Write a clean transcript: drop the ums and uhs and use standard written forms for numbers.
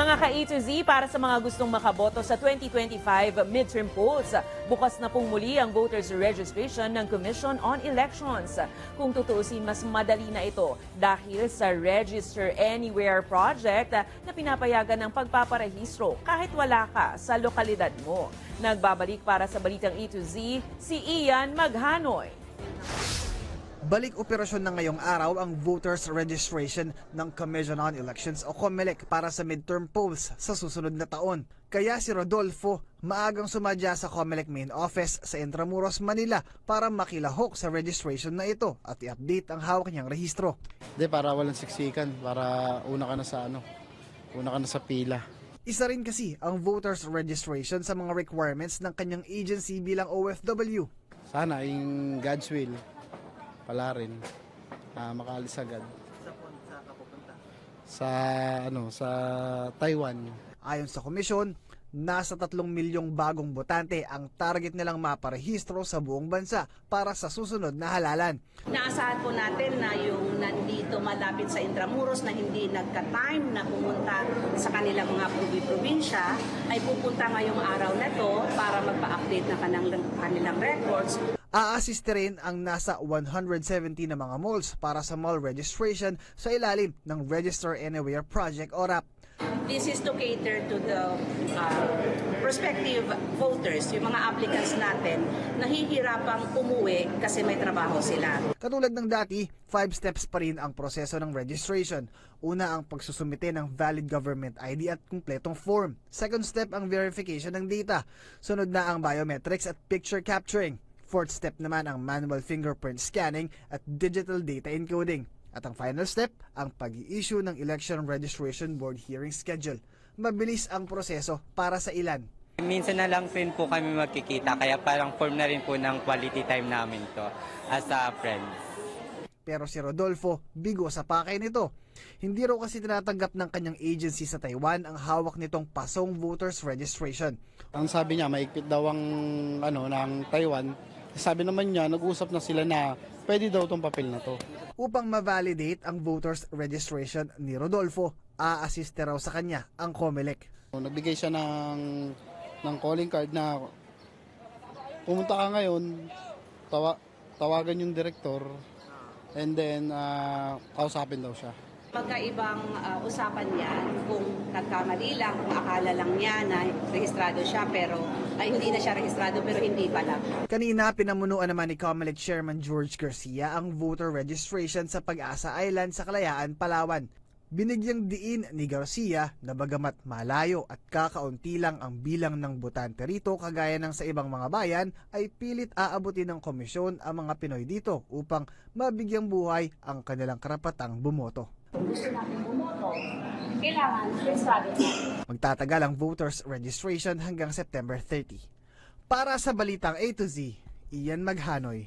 Mga ka-A to Z, para sa mga gustong makaboto sa 2025 midterm polls, bukas na pong muli ang voters registration ng Commission on Elections. Kung tutuusin, mas madali na ito dahil sa Register Anywhere project na pinapayagan ng pagpaparehistro kahit wala ka sa lokalidad mo. Nagbabalik para sa Balitang A to Z, si Ian Maghanoy. Balik operasyon na ngayong araw ang voters registration ng Commission on Elections o COMELEC para sa midterm polls sa susunod na taon. Kaya si Rodolfo maagang sumadya sa COMELEC main office sa Intramuros, Manila para makilahok sa registration na ito at i-update ang hawak niyang rehistro. Para walang siksikan, para una ka na sa pila. Isa rin kasi ang voters registration sa mga requirements ng kanyang agency bilang OFW. Sana yung God's will pala rin makaalis agad sa Taiwan. Ayon sa komisyon, nasa 3 milyong bagong botante ang target nilang maparehistro sa buong bansa para sa susunod na halalan. Naasahan po natin na yung nandito malapit sa Intramuros na hindi nagka-time na pumunta sa kanilang mga probinsya ay pupunta ngayong araw na to para magpa-update na kanilang records. Aasiste rin ang nasa 170 na mga malls para sa mall registration sa ilalim ng Register Anywhere Project o RAP. This is to cater to the prospective voters, yung mga applicants natin, nahihirapang umuwi kasi may trabaho sila. Katulad ng dati, 5 steps pa rin ang proseso ng registration. Una ang pagsusumite ng valid government ID at kumpletong form. Second step ang verification ng data. Sunod na ang biometrics at picture capturing. Fourth step naman ang manual fingerprint scanning at digital data encoding. At ang final step, ang pag-i-issue ng Election Registration Board hearing schedule. Mabilis ang proseso para sa ilan. Minsan na lang rin po kami magkikita, kaya parang form na rin po ng quality time namin to as a friends. Pero si Rodolfo, bigo sa pakay nito. Hindi raw kasi tinatanggap ng kanyang agency sa Taiwan ang hawak nitong pasong voters registration. Ang sabi niya, maigpit daw ang ng Taiwan. Sabi naman niya, nag-usap na sila na pwede daw tong papel na to. Upang ma-validate ang voters registration ni Rodolfo, a-assiste raw sa kanya ang COMELEC. Nagbigay siya ng calling card na pumunta ka ngayon, tawagan yung director, and then kausapin daw siya. Magkaibang usapan yan kung nagkamali lang, kung akala lang niya na rehistrado siya pero hindi na siya rehistrado pero hindi pala. Kanina pinamunuan naman ni COMELEC Chairman George Garcia ang voter registration sa Pag-asa Island sa Kalayaan, Palawan. Binigyang diin ni Garcia na bagamat malayo at kakaunti lang ang bilang ng botante rito kagaya ng sa ibang mga bayan, ay pilit aabutin ng komisyon ang mga Pinoy dito upang mabigyang buhay ang kanilang karapatang bumoto. Kung gusto natin bumoto, kailangan registrado natin. Magtatagal ang voters registration hanggang September 30. Para sa Balitang A to Z, Ian Maghanoy.